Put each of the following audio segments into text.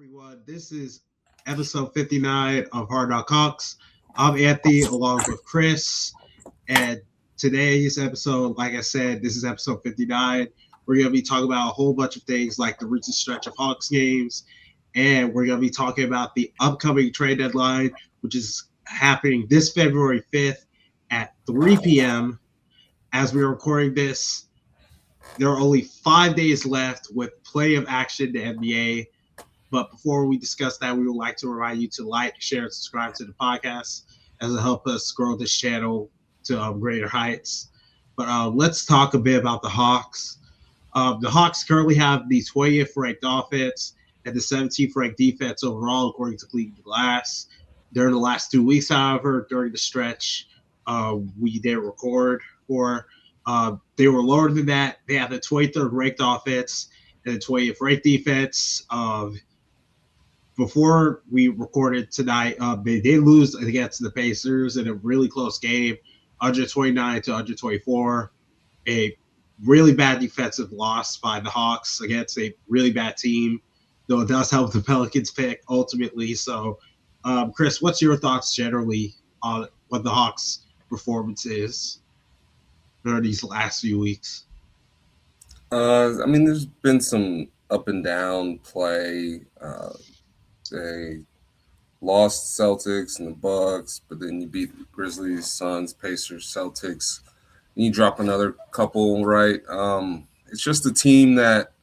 everyone. This is episode 59 of Hard Knock Hawks. I'm Anthony along with Chris. And today's episode, like I said, this is episode 59. We're going to be talking about a whole bunch of things like the recent stretch of Hawks games. And we're going to be talking about the upcoming trade deadline, which is happening this February 5th at 3 p.m. As we're recording this, there are only 5 days left with plenty of action in the NBA. But before we discuss that, we would like to remind you to like, share, and subscribe to the podcast as it helps us grow this channel to greater heights. But let's talk a bit about the Hawks. The Hawks currently have the 20th ranked offense and the 17th ranked defense overall, according to Cleveland Glass. During the last 2 weeks, however, during the stretch we did record for, they were lower than that. They have the 23rd ranked offense and the 20th ranked defense. Before we recorded tonight, they did lose against the Pacers in a really close game, 129 to 124. A really bad defensive loss by the Hawks against a really bad team, though it does help the Pelicans pick ultimately. So, Chris, what's your thoughts generally on what the Hawks' performance is during these last few weeks? There's been some up and down play. They lost Celtics and the Bucks, but then you beat the Grizzlies, Suns, Pacers, Celtics. And you drop another couple, right? It's just a team that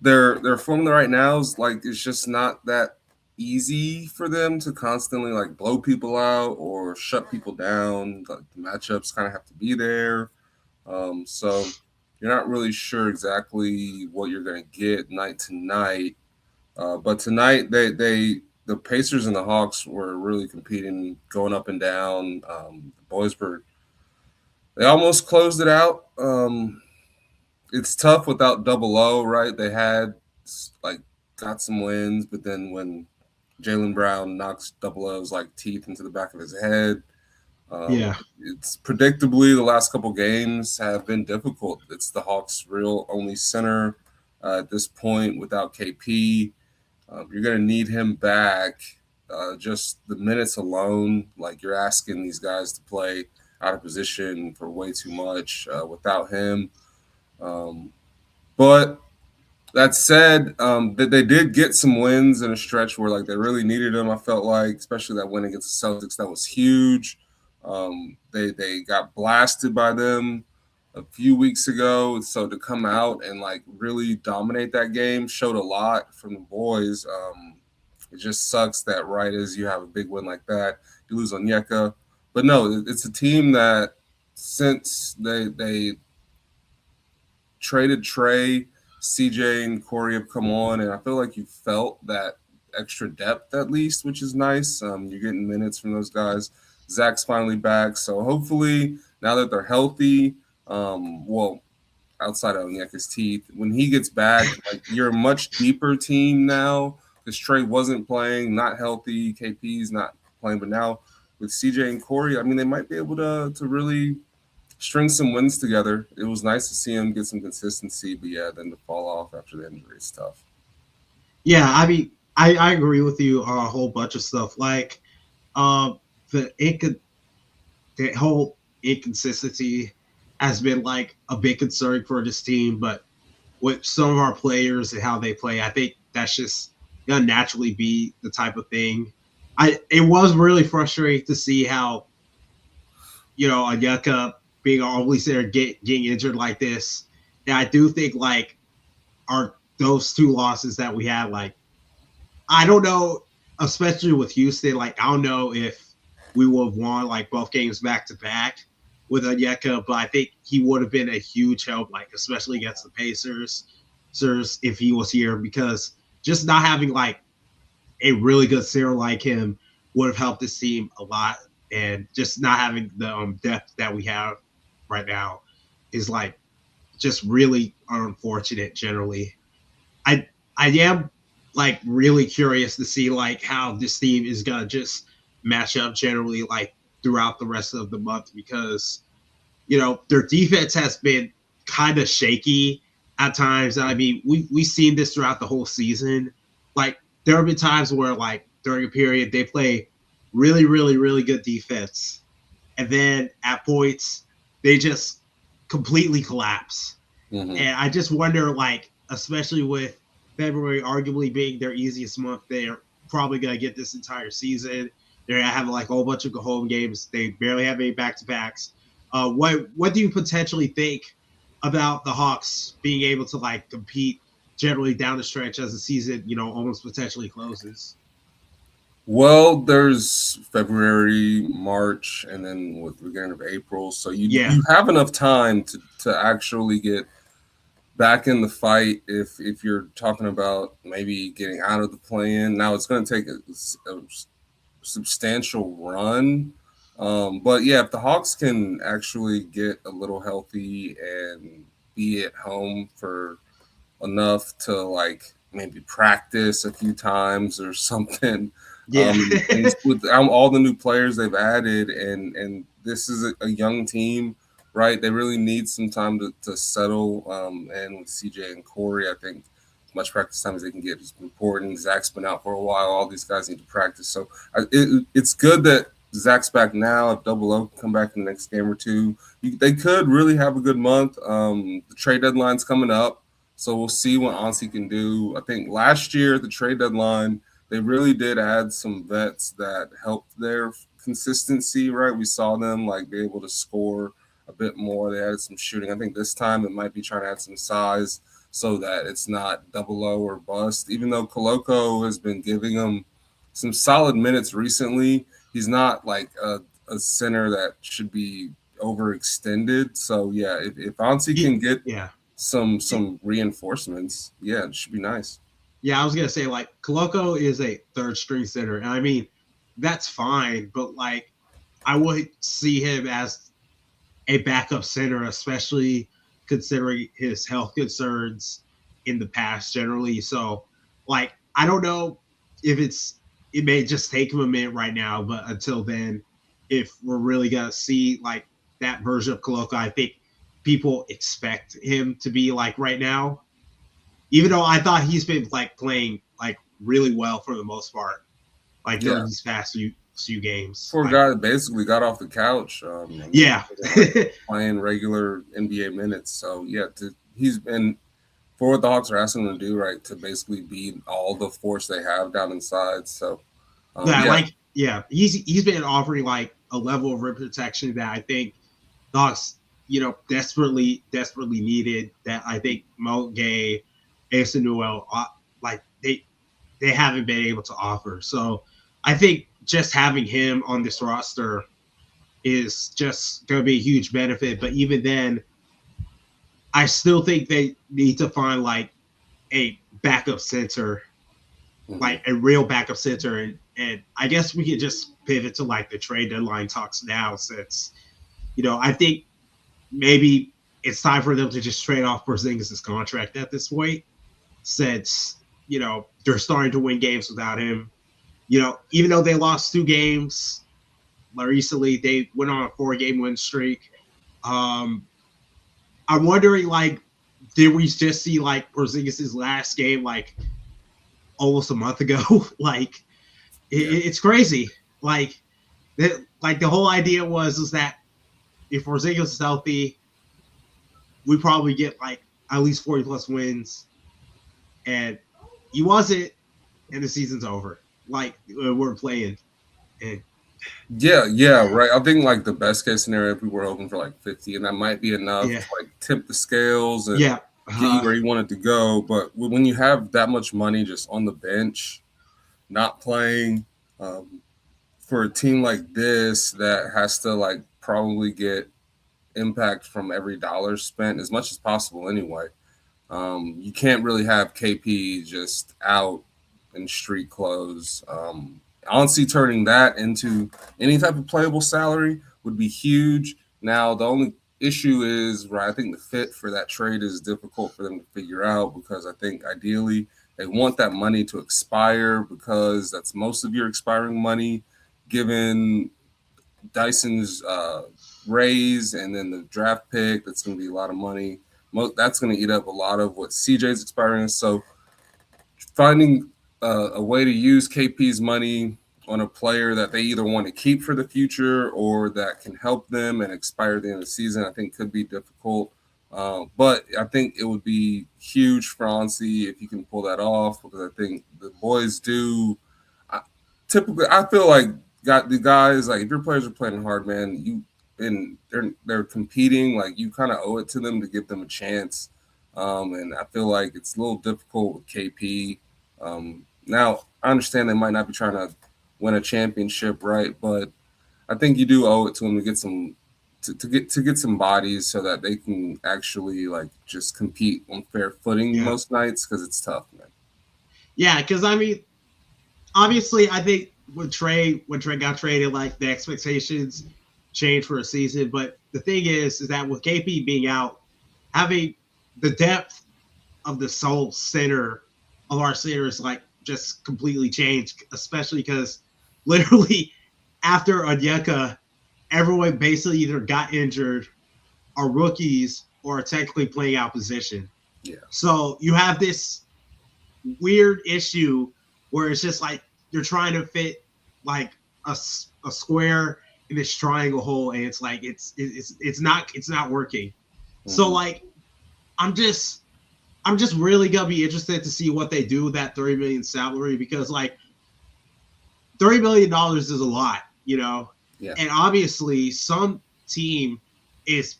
their formula right now is like it's just not that easy for them to constantly like blow people out or shut people down. Like the matchups kind of have to be there. So you're not really sure exactly what you're going to get night to night. But tonight, the Pacers and the Hawks were really competing, going up and down. The boys they almost closed it out. It's tough without Double O, right? They had like got some wins, but then when Jalen Brown knocks Double O's like teeth into the back of his head, Yeah. it's predictably the last couple games have been difficult. It's the Hawks' real only center at this point without KP. You're going to need him back. Just the minutes alone, like you're asking these guys to play out of position for way too much without him. But that said, that they did get some wins in a stretch where like they really needed them. I felt like, especially that win against the Celtics, that was huge. They got blasted by them a few weeks ago, so to come out and like really dominate that game showed a lot from the boys. It just sucks that right as you have a big win like that, you lose on Yeka. But no, it's a team that since they traded Trey, CJ, and Corey have come on, and I feel like you felt that extra depth at least, which is nice. You're getting minutes from those guys. Zach's finally back, so hopefully now that they're healthy. Outside of Onyeka's teeth, when he gets back, like you're a much deeper team now because Trey wasn't playing, not healthy. KP's not playing, but now with CJ and Corey, I mean, they might be able to really string some wins together. It was nice to see him get some consistency, but yeah, then to fall off after the injury is tough. Yeah, I mean, I agree with you on a whole bunch of stuff. Like, the whole inconsistency has been like a big concern for this team, but with some of our players and how they play, I think that's just gonna naturally be the type of thing. It was really frustrating to see how, Onyeka being always there getting injured like this. And I do think like those two losses that we had, like I don't know, especially with Houston, like I don't know if we would have won like both games back to back with Onyeka, but I think he would have been a huge help, like especially against the Pacers, if he was here, because just not having like a really good center like him would have helped this team a lot, and just not having the depth that we have right now is like just really unfortunate. Generally, I am like really curious to see like how this team is gonna just match up generally like throughout the rest of the month, because their defense has been kind of shaky at times. I mean, we've seen this throughout the whole season. Like there have been times where like during a period they play really, really, really good defense, and then at points they just completely collapse. Hmm. And I just wonder, like, especially with February arguably being their easiest month, they're probably gonna get this entire season. They're gonna have like a whole bunch of home games. They barely have any back to backs. What do you potentially think about the Hawks being able to like compete generally down the stretch as the season, almost potentially closes? Well, there's February, March, and then with the beginning of April. So Yeah, you have enough time to actually get back in the fight if you're talking about maybe getting out of the play-in. Now it's going to take a substantial run. But yeah, if the Hawks can actually get a little healthy and be at home for enough to like maybe practice a few times or something. yeah, And with all the new players they've added, and this is a young team, right? They really need some time to settle. And with CJ and Corey, I think as much practice time as they can get is important. Zach's been out for a while. All these guys need to practice. So it's good that Zach's back now. If Double O can come back in the next game or two, they could really have a good month. The trade deadline's coming up. So we'll see what Ansi can do. I think last year at the trade deadline, they really did add some vets that helped their consistency, right? We saw them like be able to score a bit more. They added some shooting. I think this time it might be trying to add some size so that it's not double O or bust. Even though Koloko has been giving them some solid minutes recently, he's not like a center that should be overextended. So yeah, if Ansi can get yeah. some reinforcements, yeah, it should be nice. Yeah, I was gonna say like Koloko is a third string center, and I mean that's fine, but like I would see him as a backup center, especially considering his health concerns in the past generally. So like I don't know if it may just take him a minute right now, but until then, if we're really gonna see like that version of Koloko, I think people expect him to be like right now, even though I thought he's been like playing like really well for the most part, like during Yeah, these past few games. poor Like, guy basically got off the couch. I mean, yeah, he wasn't like playing regular NBA minutes. So yeah, he's been for what the Hawks are asking him to do, right? To basically be all the force they have down inside. So yeah, yeah, like yeah, he's been offering like a level of rim protection that I think Dogs, desperately needed. That I think Mo Gay, Asa Newell, like they haven't been able to offer. So I think just having him on this roster is just going to be a huge benefit. But even then, I still think they need to find like a backup center, hmm, like a real backup center. And I guess we could just pivot to like the trade deadline talks now, since, I think maybe it's time for them to just trade off Porzingis' contract at this point, since, they're starting to win games without him. Even though they lost 2 games recently, they went on a 4-game win streak. Um, I'm wondering, like, did we just see like Porzingis' last game like almost a month ago? Like, yeah, it's crazy. Like the whole idea was that if Porzingis is healthy, we probably get like at least 40 plus wins, and he wasn't, and the season's over. Like we're playing, and yeah, right. I think like the best case scenario, if we were hoping for like 50, and that might be enough yeah, to like tip the scales and yeah, get you where you wanted to go. But when you have that much money just on the bench, not playing, um, for a team like this that has to like probably get impact from every dollar spent as much as possible anyway. You can't really have KP just out in street clothes. Honestly, turning that into any type of playable salary would be huge. Now, the only issue is, right, I think the fit for that trade is difficult for them to figure out because I think ideally they want that money to expire because that's most of your expiring money, given Dyson's raise and then the draft pick. That's going to be a lot of money. That's going to eat up a lot of what CJ's expiring. So finding a way to use KP's money on a player that they either want to keep for the future or that can help them and expire at the end of the season, I think could be difficult. But I think it would be huge for Onsi if you can pull that off, because I think the boys do. I, Typically, I feel like got the guys, like if your players are playing hard, man, you and they're competing, like you kind of owe it to them to give them a chance. And I feel like it's a little difficult with KP. Now I understand they might not be trying to win a championship, right? But I think you do owe it to them to get some to get some bodies so that they can actually like just compete on fair footing Yeah. most nights, because it's tough, man. Yeah, because I mean, obviously, I think when Trey got traded, like the expectations changed for a season. But the thing is that with KP being out, having the depth of the sole center of our centers like just completely changed, especially because literally after Onyeka, everyone basically either got injured, are rookies, or are technically playing out position. Yeah. So you have this weird issue where it's just like you're trying to fit like a square in this triangle hole, and it's like it's not working. So Mm-hmm. like I'm just I'm just really gonna be interested to see what they do with that 30 million salary, because like $30 million is a lot, Yeah. and obviously some team is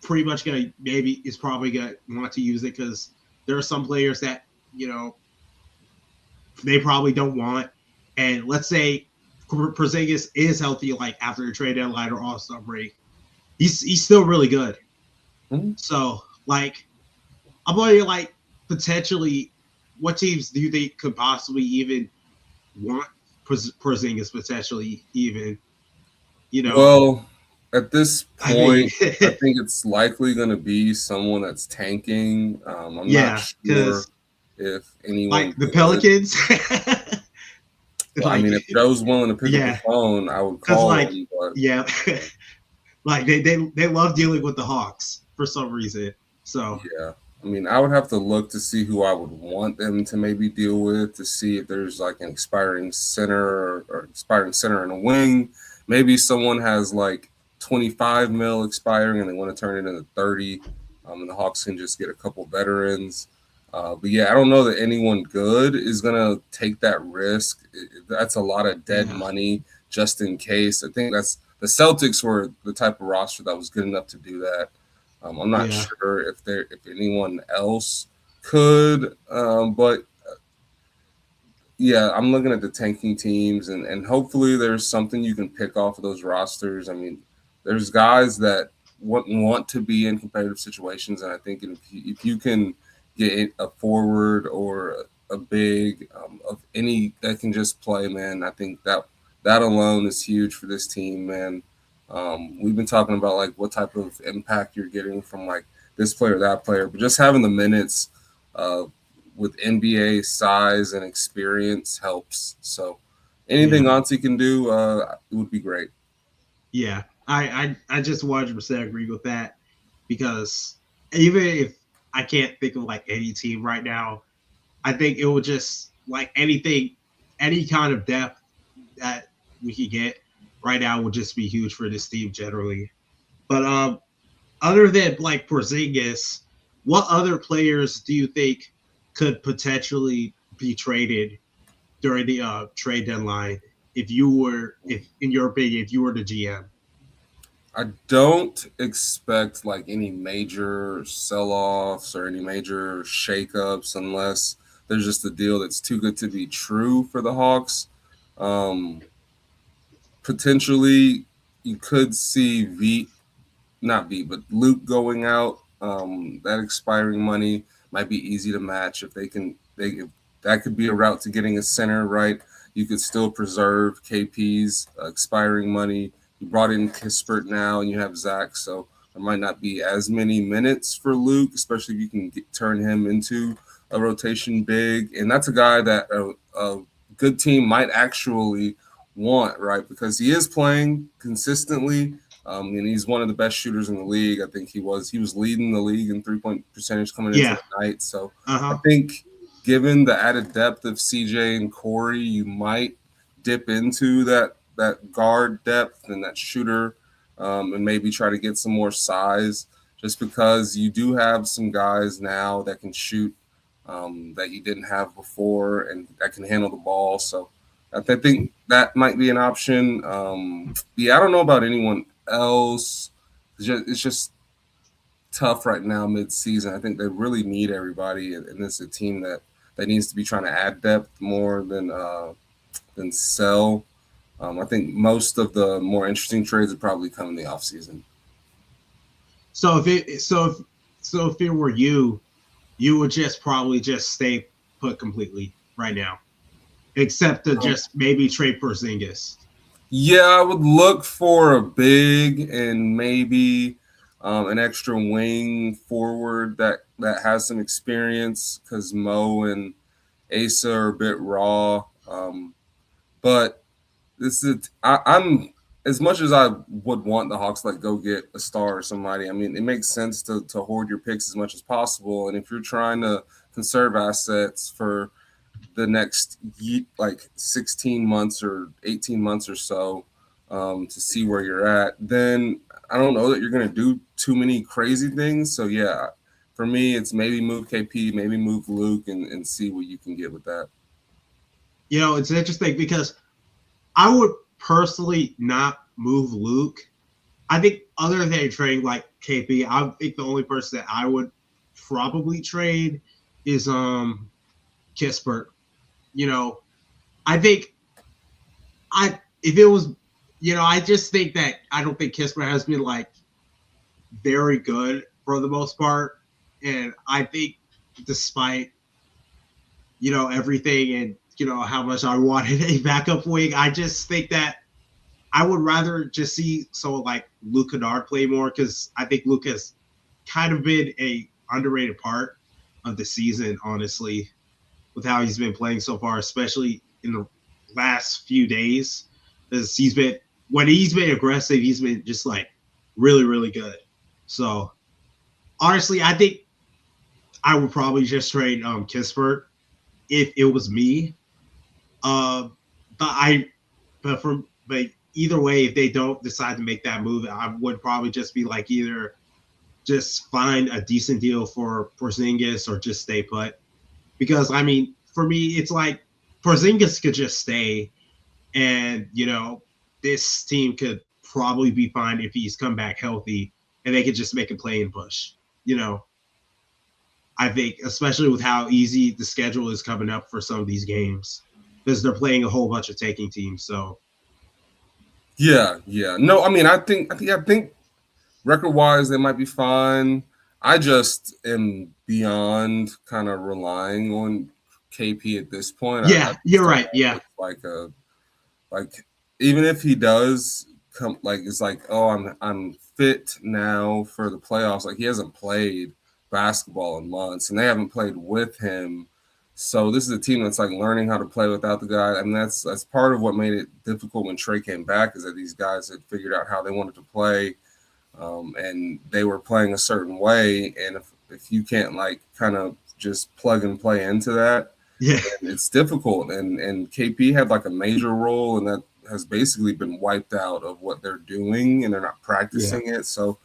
pretty much gonna maybe is probably gonna want to use it because there are some players that they probably don't want. And let's say Porzingis is healthy, like after the trade deadline or All Star break, he's still really good. Mm-hmm. So like I'm wondering like potentially what teams do you think could possibly even want Porzingis potentially even you know Well, at this I mean point, I think it's likely going to be someone that's tanking. I'm not yeah, sure because if anyone like the good. Pelicans Well, I like mean, if Joe's willing to pick up the yeah, phone, I would because call like him. But yeah like they love dealing with the Hawks for some reason. So yeah, I mean, I would have to look to see who I would want them to maybe deal with, to see if there's like an expiring center or expiring center in a wing. Maybe someone has like 25 mil expiring and they want to turn it into 30. And the Hawks can just get a couple veterans. But yeah, I don't know that anyone good is gonna take that risk. That's a lot of dead yeah, money just in case. I think that's the Celtics were the type of roster that was good enough to do that. I'm not yeah, sure if anyone else could, but yeah, I'm looking at the tanking teams, and hopefully there's something you can pick off of those rosters. I mean, there's guys that want to be in competitive situations, and I think if you can get a forward or a big of any that can just play, man, I think that alone is huge for this team, man. We've been talking about like what type of impact you're getting from like this player, that player, but just having the minutes. Uh, with NBA size and experience helps. So anything yeah, Auntie can do, it would be great. yeah. I just 100% agree with that, because even if I can't think of like any team right now, I think it would just like anything, any kind of depth that we could get right now would just be huge for this team generally. But other than like Porzingis, what other players do you think could potentially be traded during the trade deadline if in your opinion, if you were the GM? I don't expect like any major sell-offs or any major shakeups unless there's just a deal that's too good to be true for the Hawks. Um, Potentially, you could see not V, but Luke going out. That expiring money might be easy to match if they can. If that could be a route to getting a center right. You could still preserve KP's expiring money. You brought in Kispert now, and you have Zach, so there might not be as many minutes for Luke, especially if you can turn him into a rotation big. And that's a guy that a good team might actually want, right? Because he is playing consistently, and he's one of the best shooters in the league. I think he was leading the league in 3-point percentage coming into Yeah. the night. So I Uh-huh. think given the added depth of CJ and Corey, you might dip into that guard depth and that shooter, and maybe try to get some more size. Just because you do have some guys now that can shoot, that you didn't have before, and that can handle the ball. So I think that might be an option. Yeah, I don't know about anyone else. It's just tough right now mid-season. I think they really need everybody, and it's a team that needs to be trying to add depth more than sell. I think most of the more interesting trades would probably come in the offseason. So if it were you, you would just probably just stay put completely right now, except to just maybe trade Porzingis. Yeah, I would look for a big and maybe an extra wing forward that has some experience because Mo and Asa are a bit raw. But this is I'm as much as I would want the Hawks to like go get a star or somebody. I mean, it makes sense to hoard your picks as much as possible, and if you're trying to conserve assets for the next like 16 months or 18 months or so, to see where you're at, then I don't know that you're going to do too many crazy things. So yeah, for me, it's maybe move KP, maybe move Luke, and see what you can get with that. It's interesting because I would personally not move Luke. I think other than trading like KP, I think the only person that I would probably trade is Kispert. I think I if it was I just think that I don't think Kispert has been like very good for the most part. And I think despite everything and how much I wanted a backup wing, I just think that I would rather just see someone like Luke Kennard play more because I think Luke has kind of been a underrated part of the season, honestly, with how he's been playing so far, especially in the last few days. Because when he's been aggressive, he's been just like really, really good. So honestly, I think I would probably just trade Kispert if it was me. Uh, but I, but either way, if they don't decide to make that move, I would probably just be like either just find a decent deal for Porzingis or just stay put. Because I mean, for me, it's like Porzingis could just stay, and this team could probably be fine if he's come back healthy, and they could just make a play and push. I think, especially with how easy the schedule is coming up for some of these games, because they're playing a whole bunch of taking teams. So Yeah. No, I mean, I think record wise they might be fine. I just am beyond kind of relying on KP at this point. I yeah, just you're don't right. know if Yeah, it's like even if he does come, like it's like, oh, I'm fit now for the playoffs. Like he hasn't played basketball in months, and they haven't played with him. So this is a team that's like learning how to play without the guy. I mean, that's part of what made it difficult when Trey came back, is that these guys had figured out how they wanted to play, and they were playing a certain way. And if you can't like kind of just plug and play into that, yeah, it's difficult. And KP had like a major role, and that has basically been wiped out of what they're doing, and they're not yeah, practicing it. So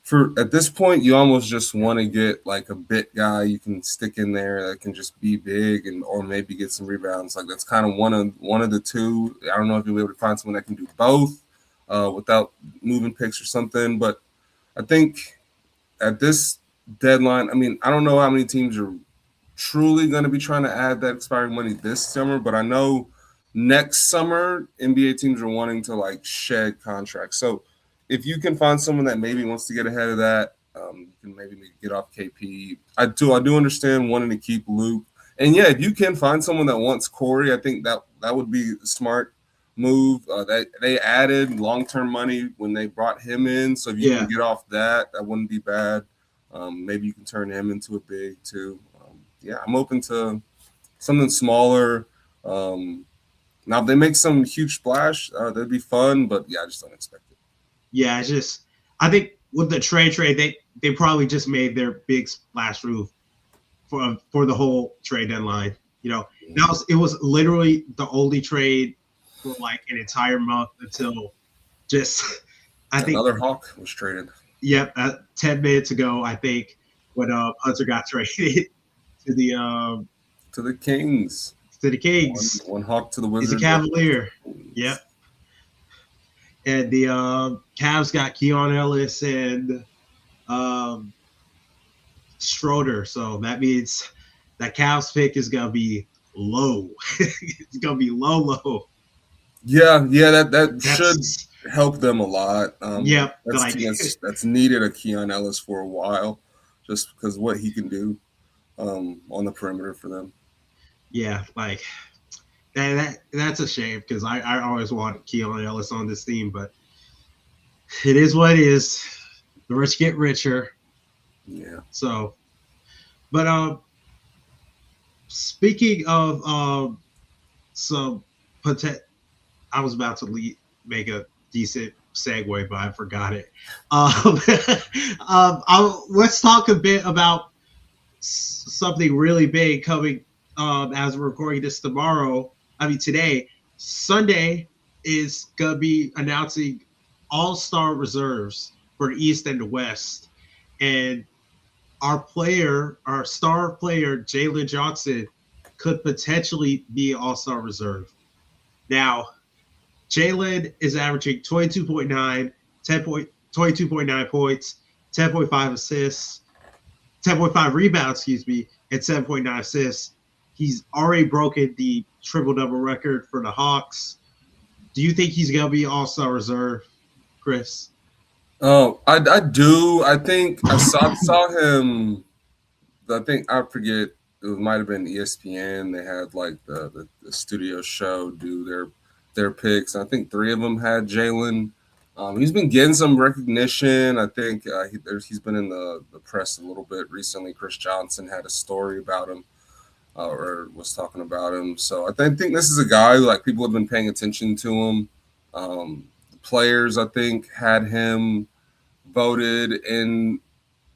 for at this point, you almost just want to get like a bit guy you can stick in there that can just be big and or maybe get some rebounds. Like that's kind of one of the two. I don't know if you'll be able to find someone that can do both, without moving picks or something. But I think at this deadline, I mean, I don't know how many teams are truly going to be trying to add that expiring money this summer, but I know next summer NBA teams are wanting to like shed contracts. So if you can find someone that maybe wants to get ahead of that, you can maybe get off KP. I do understand wanting to keep Luke, and yeah, if you can find someone that wants Corey, I think that would be a smart move. That they added long term money when they brought him in, so if you can yeah. get off that, that wouldn't be bad. Maybe you can turn him into a big too. Yeah, I'm open to something smaller. Now, if they make some huge splash, that'd be fun. But yeah, I just don't expect it. Yeah, it's I think with the trade, they probably just made their big splash move for the whole trade deadline. You know, it was literally the only trade for like an entire month until just I think Another Hawk was traded yep 10 minutes ago I think when Hunter got traded to the um to the Kings. to the One, Kings. one Hawk to the He's a Wizards. One Hawk to Cavalier. the Kings. Yep. And the Cavs got Keon Ellis and um, Schroeder. So that means that Cavs pick is gonna be low. It's gonna be low. Yeah, that should That's help them a lot. yep. That's a Like team that's needed a Keon Ellis for a while, just because what he can do on the perimeter for them. yeah, like that's a shame because I always wanted Keon Ellis on this team, but it is what it is. The rich get richer. Yeah. So, but speaking of some potent, I was about to make a decent segue, but I forgot it. Let's talk a bit about something really big coming as we're recording this tomorrow. I mean, today, Sunday is going to be announcing all-star reserves for the East and the West. And our star player, Jalen Johnson, could potentially be an all-star reserve. Now, Jalen is averaging 22.9, 22.9 points, 10.5 assists, 10.5 rebounds, excuse me, and 7.9 assists. He's already broken the triple double record for the Hawks. Do you think he's gonna be All-Star reserve, Chris? Oh, I do. I think I saw him. I think I forget. It might have been ESPN. They had like the studio show do their picks. I think three of them had Jalen. He's been getting some recognition. I think he's been in the press a little bit recently. Chris Johnson had a story about him or was talking about him. So think this is a guy who like people have been paying attention to him. The players I think had him voted in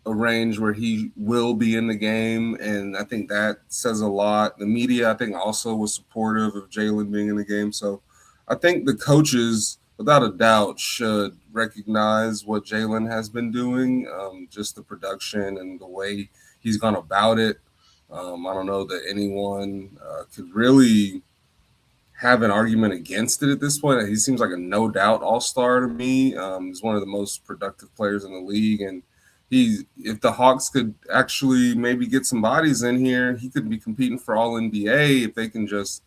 a range where he will be in the game, and I think that says a lot. The media, I think, also was supportive of Jalen being in the game. So I think the coaches, without a doubt, should recognize what Jalen has been doing, just the production and the way he's gone about it. I don't know that anyone could really have an argument against it at this point. He seems like a no doubt all star to me. He's one of the most productive players in the league, and if the Hawks could actually maybe get some bodies in here, he could be competing for All NBA if they can just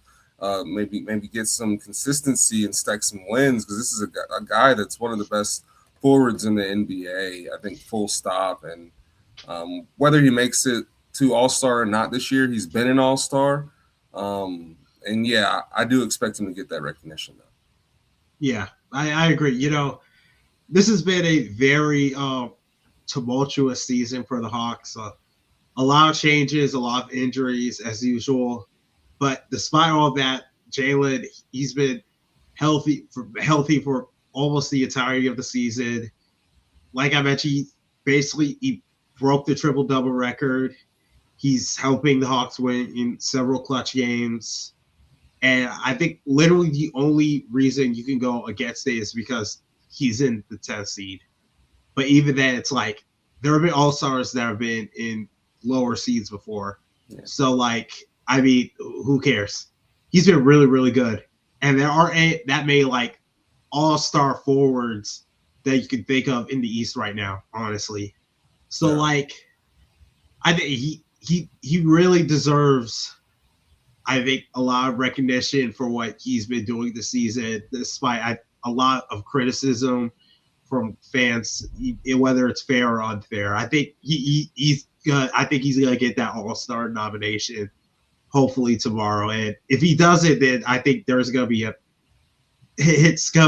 maybe get some consistency and stack some wins, because this is a guy that's one of the best forwards in the NBA. I think full stop. And whether he makes it to All Star or not this year, he's been an All Star. And yeah, I do expect him to get that recognition though. Yeah, I agree. You know, this has been a very tumultuous season for the Hawks. A lot of changes, a lot of injuries as usual. But despite all that, Jalen, he's been healthy for almost the entirety of the season. Like I mentioned, he broke the triple double record. He's helping the Hawks win in several clutch games. And I think literally the only reason you can go against it is because he's in the 10th seed. But even then, it's like there have been all stars that have been in lower seeds before. Yeah. So, like, I mean, who cares? He's been really, really good. And there aren't that many, like, all-star forwards that you can think of in the East right now, honestly. So, yeah. Like, I think he really deserves, I think, a lot of recognition for what he's been doing this season, despite a lot of criticism from fans, whether it's fair or unfair. I think he's gonna get that All-Star nomination hopefully tomorrow. And if he doesn't, then I think it's gonna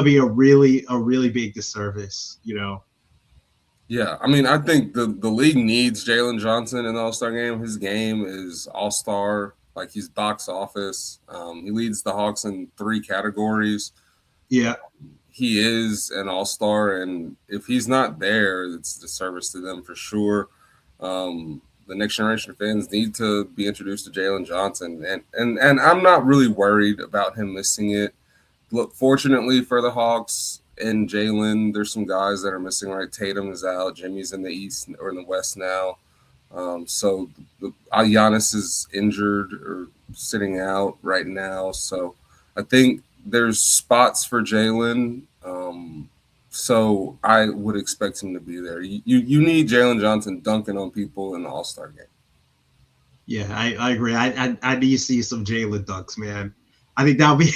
be a really big disservice, you know. Yeah, I mean, I think the league needs Jalen Johnson in the All-Star game. His game is All-Star, like he's box office. He leads the Hawks in 3 categories. Yeah. He is an all-star, and if he's not there, it's a disservice to them for sure. the next generation of fans need to be introduced to Jalen Johnson, and I'm not really worried about him missing it. Look, fortunately for the Hawks and Jalen, there's some guys that are missing. Right, Tatum is out, Jimmy's in the East or in the West now. So Giannis is injured or sitting out right now. So I think there's spots for Jalen. So I would expect him to be there. You need Jalen Johnson dunking on people in the All Star game. Yeah, I agree. I need to see some Jalen dunks, man. I think that'll be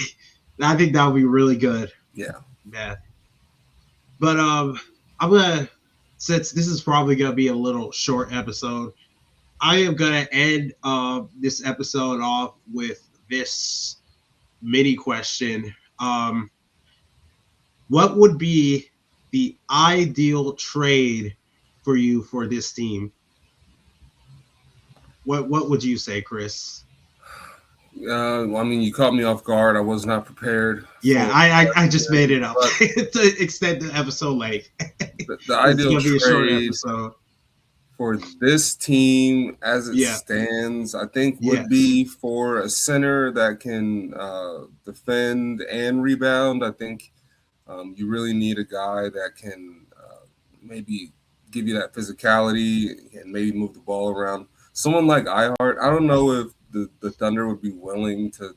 I think that'll be really good. Yeah. Man. But I'm gonna, since this is probably gonna be a little short episode, I am gonna end this episode off with this mini question. What would be the ideal trade for you for this team? What would you say, Chris? I mean, you caught me off guard. I was not prepared. Yeah, I just made it up to extend the episode length. The ideal gonna be a short trade episode for this team as it Yeah. stands, I think would Yes. be for a center that can defend and rebound. I think you really need a guy that can maybe give you that physicality and maybe move the ball around. Someone like iHeart, I don't know if the Thunder would be willing to,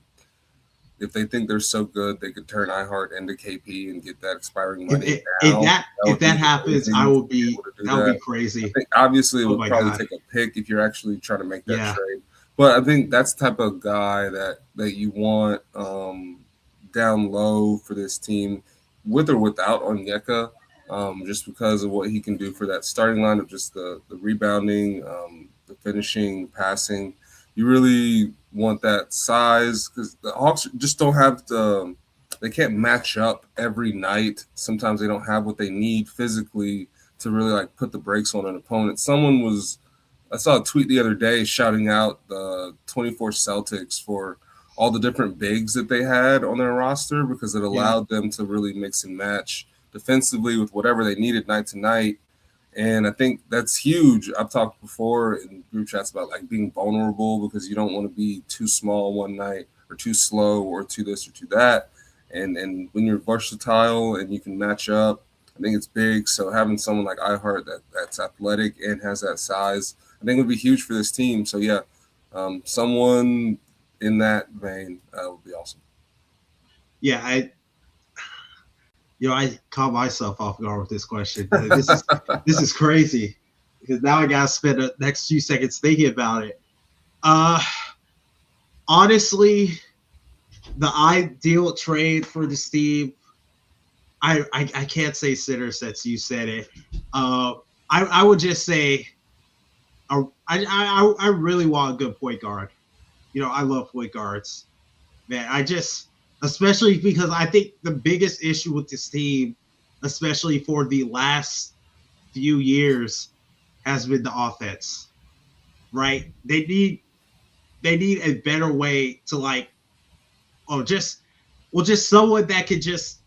if they think they're so good, they could turn iHeart into KP and get that expiring money. If that happens, I will be that would be crazy. I think obviously it Oh would my probably God. take a pick if you're actually trying to make that Yeah. trade. But I think that's the type of guy that you want down low for this team, with or without Onyeka, just because of what he can do for that starting line of just the rebounding, the finishing, passing. You really want that size because the Hawks just don't have the. They can't match up every night. Sometimes they don't have what they need physically to really like put the brakes on an opponent. I saw a tweet the other day shouting out the 24 Celtics for all the different bigs that they had on their roster because it allowed them to really mix and match defensively with whatever they needed night to night. And I think that's huge. I've talked before in group chats about like being vulnerable because you don't want to be too small one night or too slow or too this or too that. And when you're versatile and you can match up, I think it's big. So having someone like iHeart that's athletic and has that size, I think would be huge for this team. So yeah, someone in that vein would be awesome. Yeah, I caught myself off guard with this question. This is crazy because now I gotta spend the next few seconds thinking about it. Honestly, the ideal trade for this team, I can't say sitter since you said it. I would just say, I really want a good point guard. I love point guards, man. Especially because I think the biggest issue with this team, especially for the last few years, has been the offense. Right? They need a better way to just someone that could just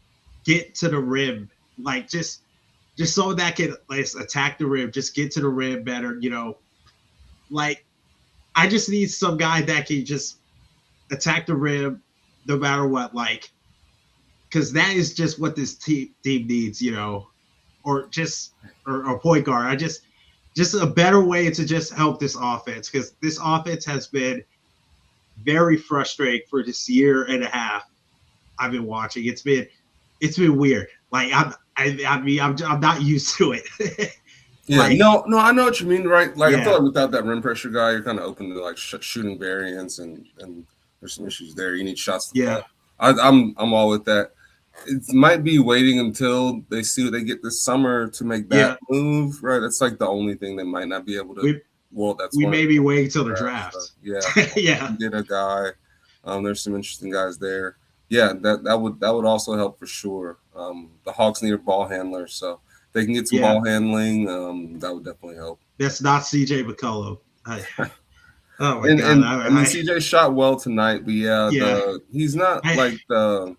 get to the rim, like just someone that can attack the rim, just get to the rim better. Like I just need some guy that can just attack the rim no matter what, because that is just what this team needs, or point guard. Just a better way to just help this offense, because this offense has been very frustrating for this year and a half I've been watching. It's been weird. Like I'm not used to it. Yeah, no, I know what you mean, right? Like I feel like Yeah. without that rim pressure guy, you're kind of open to like shooting variants, and there's some issues there. You need shots to Yeah. fall. I'm all with that. It might be waiting until they see what they get this summer to make that move, right? That's like the only thing they might not be able to. We may be waiting till the draft. So, yeah, Yeah. Get a guy. There's some interesting guys there. Yeah, that would also help for sure. The Hawks need a ball handler, so if they can get some ball handling, that would definitely help. That's not CJ McCollum. Oh my God! And CJ shot well tonight, but he's not like the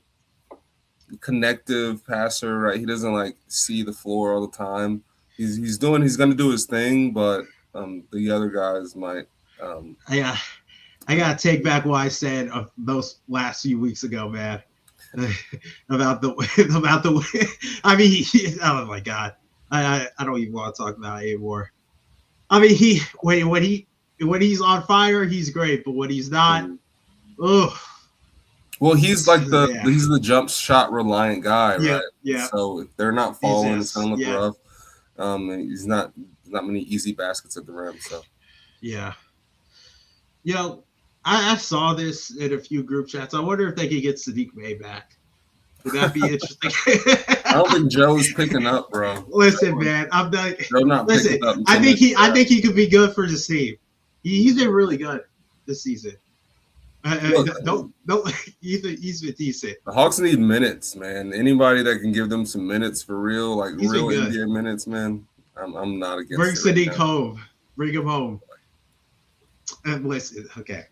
connective passer, right? He doesn't like see the floor all the time. He's going to do his thing, but The other guys might. I gotta take back what I said of those last few weeks ago, man. about the I mean, oh my god, I don't even want to talk about it anymore. I mean, when he's on fire, he's great, but when he's not, oh. Well, he's he's the jump shot reliant guy, right? Yeah. So if they're not falling, it's gonna look rough. He's not many easy baskets at the rim. So yeah, I saw this in a few group chats. I wonder if they could get Sadiq Bey back. Would that be interesting? I don't think Joe's picking up, bro. Listen, man, I'm not. Joe not picking up. I think he could be good for this team. He's been really good this season. Don't he's been decent. The Hawks need minutes, man. Anybody that can give them some minutes for real, like he's real NBA minutes, man. I'm not against. Bring Sadiq home. Bring him home. And listen, okay.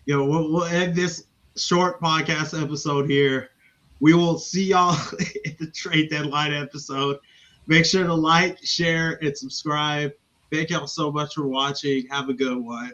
We'll end this short podcast episode here. We will see y'all in the trade deadline episode. Make sure to like, share, and subscribe. Thank y'all so much for watching. Have a good one.